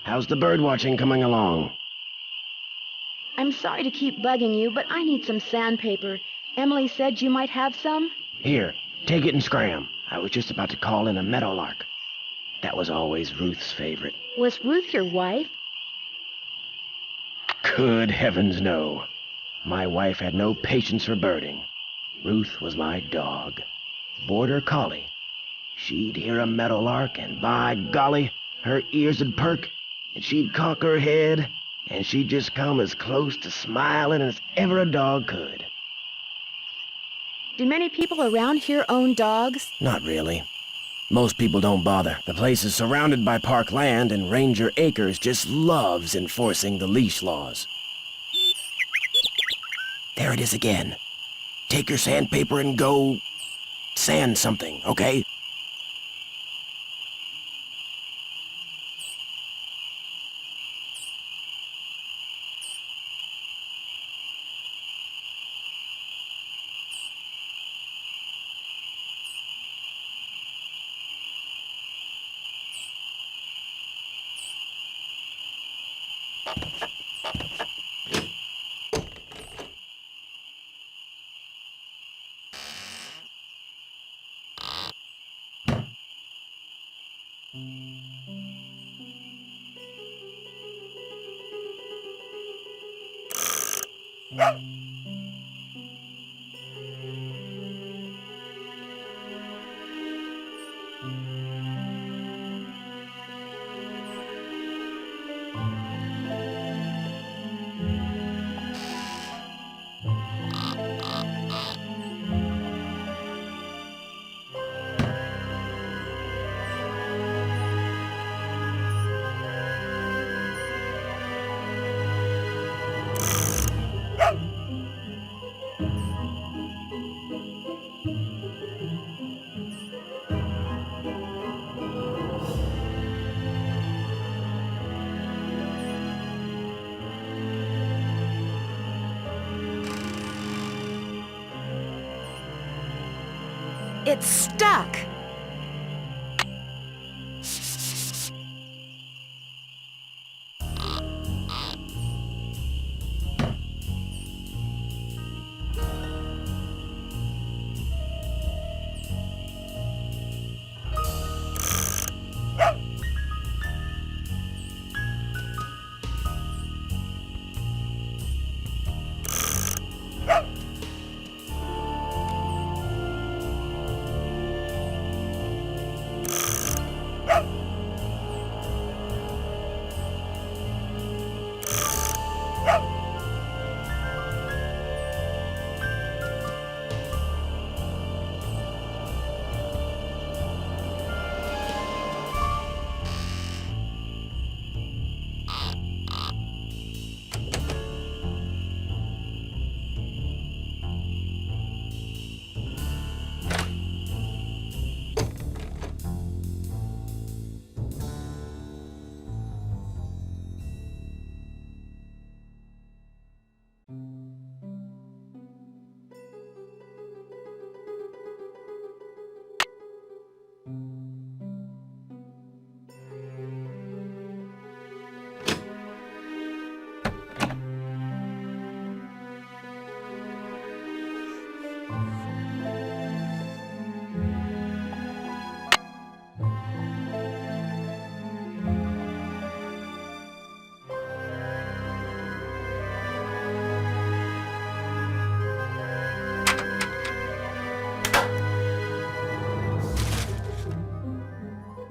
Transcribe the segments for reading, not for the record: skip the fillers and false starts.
How's the bird watching coming along? I'm sorry to keep bugging you, but I need some sandpaper. Emily said you might have some. Here, take it and scram. I was just about to call in a meadowlark. That was always Ruth's favorite. Was Ruth your wife? Good heavens, no. My wife had no patience for birding. Ruth was my dog. Border collie. She'd hear a meadowlark, and by golly, her ears would perk, and she'd cock her head, and she'd just come as close to smiling as ever a dog could. Do many people around here own dogs? Not really. Most people don't bother. The place is surrounded by park land, and Ranger Akers just loves enforcing the leash laws. There it is again. Take your sandpaper and go sand something, okay? It's stuck!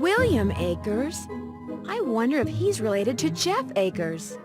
William Akers? I wonder if he's related to Jeff Akers.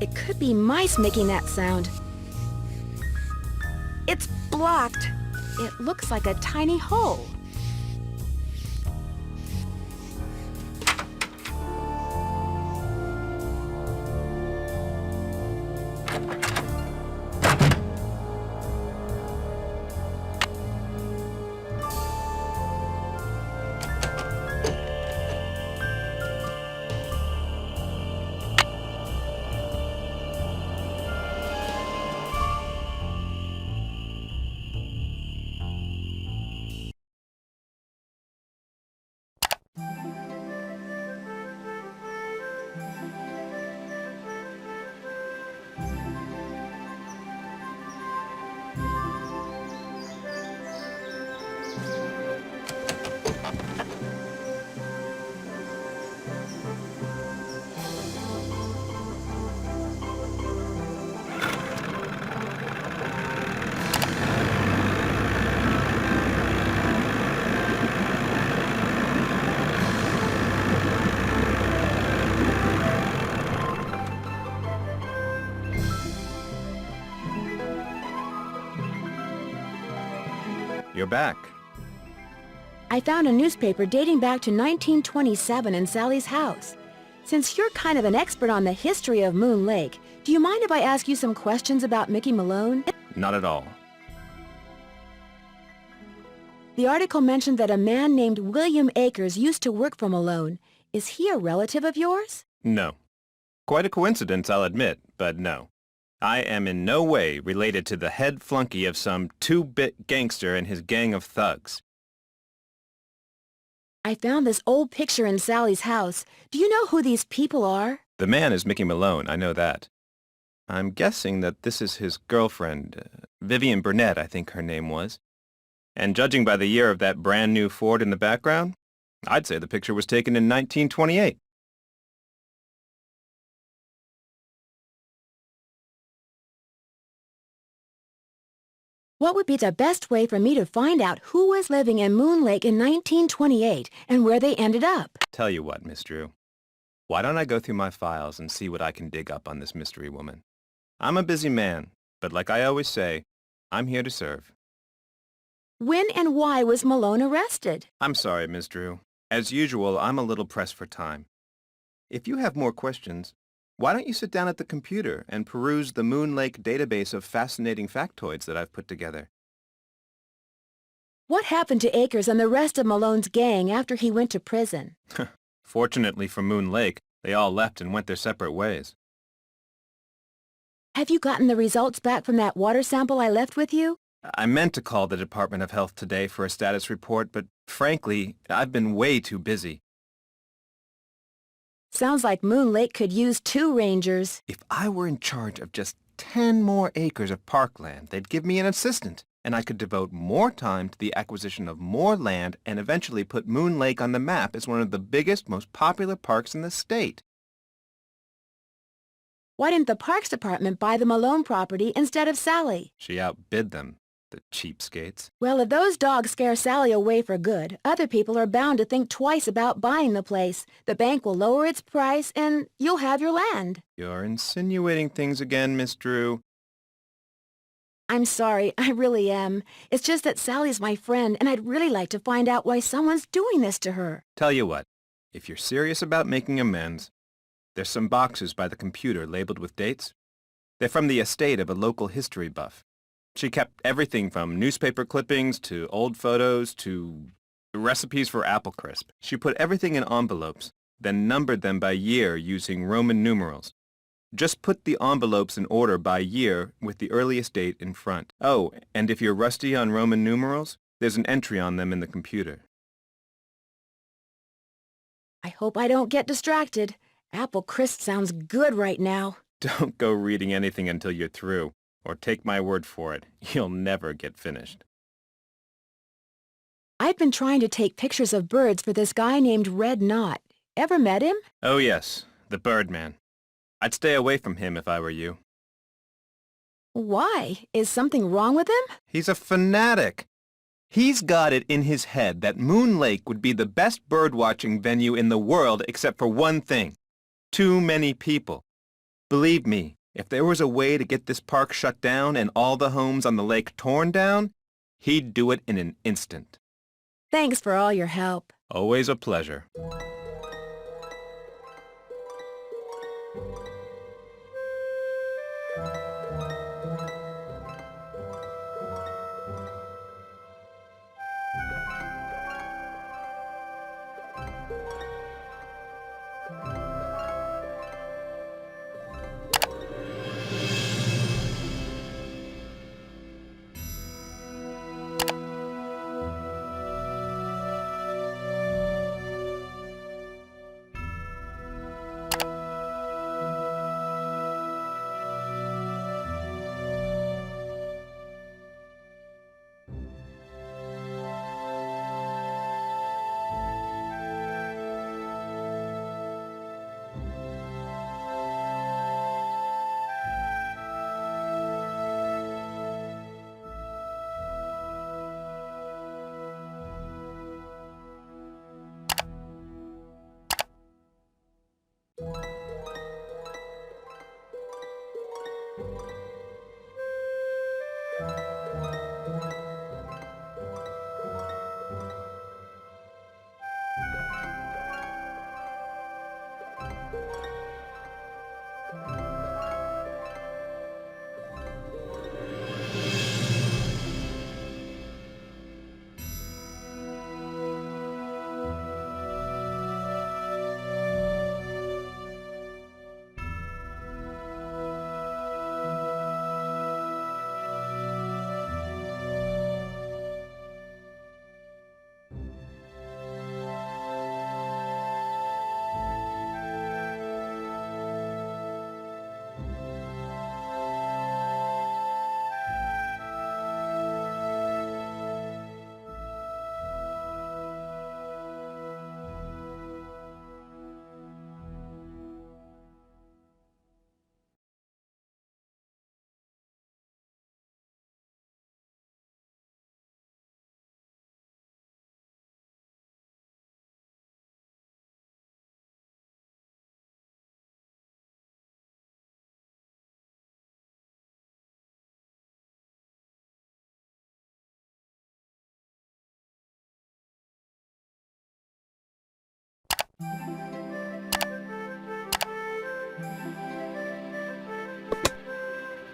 It could be mice making that sound. It's blocked. It looks like a tiny hole. You're back. I found a newspaper dating back to 1927 in Sally's house. Since you're kind of an expert on the history of Moon Lake, do you mind if I ask you some questions about Mickey Malone? Not at all. The article mentioned that a man named William Akers used to work for Malone. Is he a relative of yours? No. Quite a coincidence, I'll admit, but no. I am in no way related to the head flunky of some two-bit gangster and his gang of thugs. I found this old picture in Sally's house. Do you know who these people are? The man is Mickey Malone, I know that. I'm guessing that this is his girlfriend, Vivian Burnett, I think her name was. And judging by the year of that brand new Ford in the background, I'd say the picture was taken in 1928. What would be the best way for me to find out who was living in Moon Lake in 1928 and where they ended up? Tell you what, Miss Drew. Why don't I go through my files and see what I can dig up on this mystery woman? I'm a busy man, but like I always say, I'm here to serve. When and why was Malone arrested? I'm sorry, Miss Drew. As usual, I'm a little pressed for time. If you have more questions, why don't you sit down at the computer and peruse the Moon Lake database of fascinating factoids that I've put together? What happened to Akers and the rest of Malone's gang after he went to prison? Fortunately for Moon Lake, they all left and went their separate ways. Have you gotten the results back from that water sample I left with you? I meant to call the Department of Health today for a status report, but frankly, I've been way too busy. Sounds like Moon Lake could use 2 rangers. If I were in charge of just 10 more acres of parkland, they'd give me an assistant, and I could devote more time to the acquisition of more land and eventually put Moon Lake on the map as one of the biggest, most popular parks in the state. Why didn't the Parks Department buy the Malone property instead of Sally? She outbid them, the cheapskates. Well, if those dogs scare Sally away for good, other people are bound to think twice about buying the place. The bank will lower its price, and you'll have your land. You're insinuating things again, Miss Drew. I'm sorry, I really am. It's just that Sally's my friend, and I'd really like to find out why someone's doing this to her. Tell you what, if you're serious about making amends, there's some boxes by the computer labeled with dates. They're from the estate of a local history buff. She kept everything from newspaper clippings to old photos to recipes for apple crisp. She put everything in envelopes, then numbered them by year using Roman numerals. Just put the envelopes in order by year with the earliest date in front. Oh, and if you're rusty on Roman numerals, there's an entry on them in the computer. I hope I don't get distracted. Apple crisp sounds good right now. Don't go reading anything until you're through, or take my word for it, you'll never get finished. I've been trying to take pictures of birds for this guy named Red Knot. Ever met him? Oh yes, the Birdman. I'd stay away from him if I were you. Why? Is something wrong with him? He's a fanatic. He's got it in his head that Moon Lake would be the best bird-watching venue in the world except for one thing. Too many people. Believe me, if there was a way to get this park shut down and all the homes on the lake torn down, he'd do it in an instant. Thanks for all your help. Always a pleasure.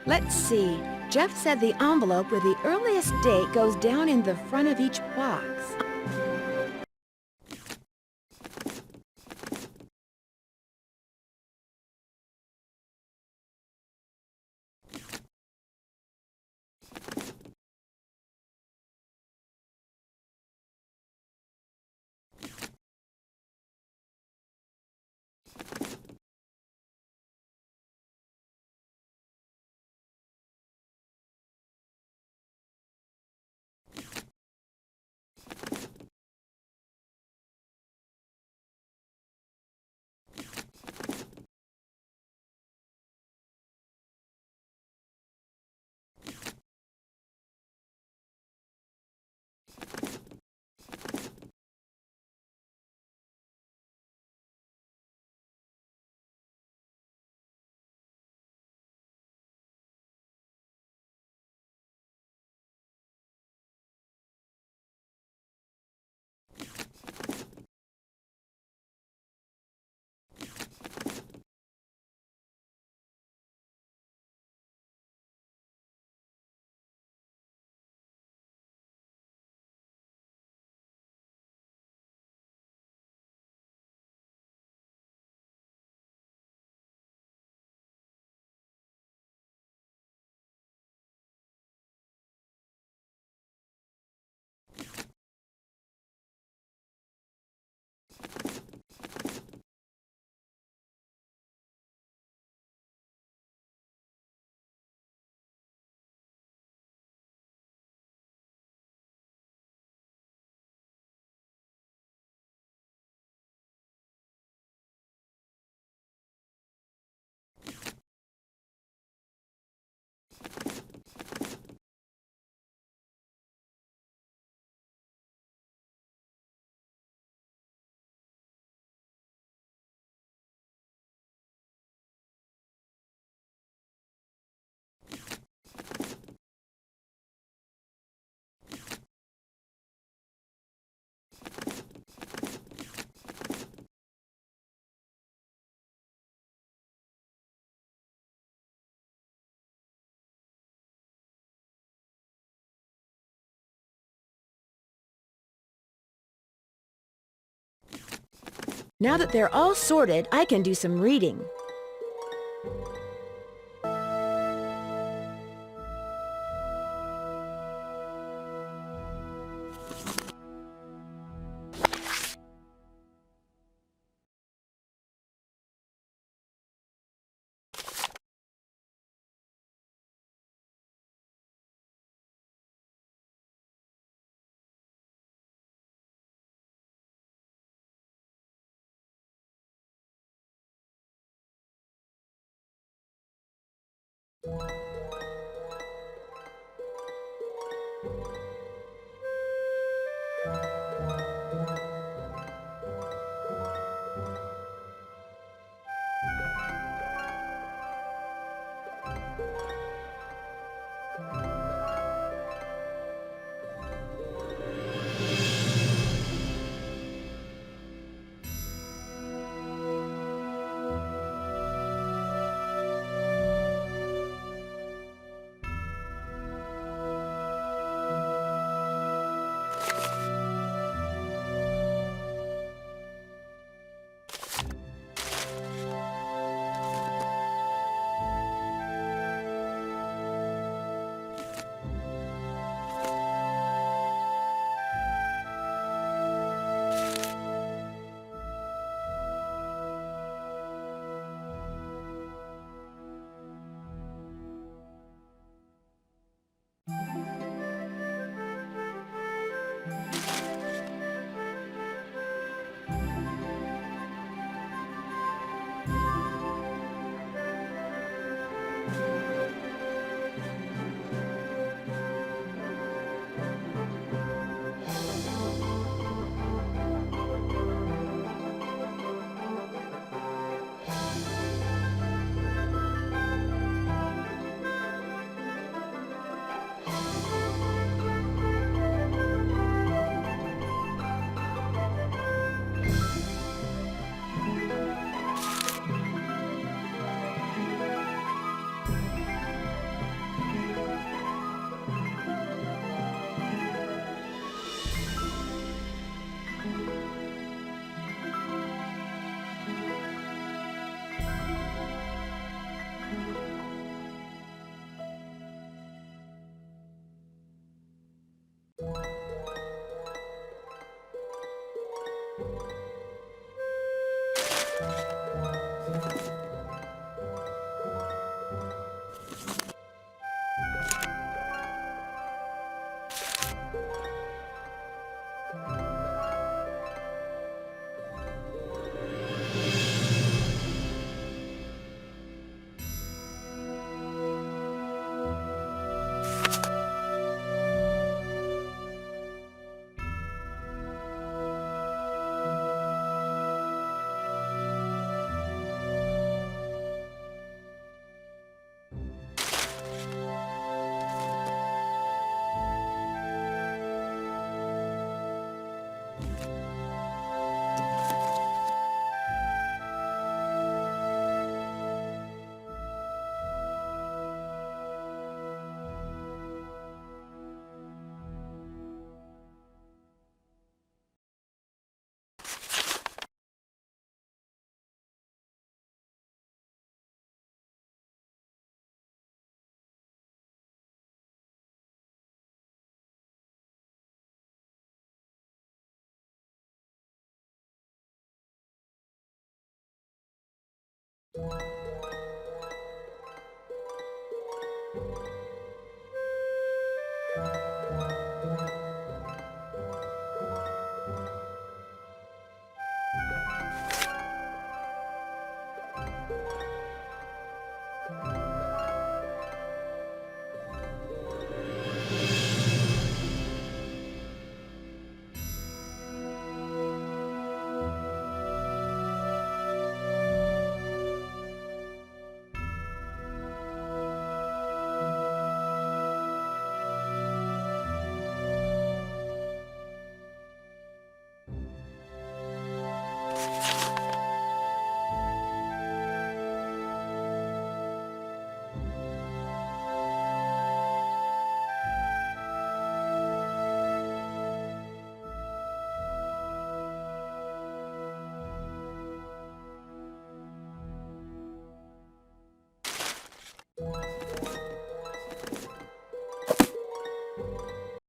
Let's see. Jeff said the envelope with the earliest date goes down in the front of each box. Now that they're all sorted, I can do some reading.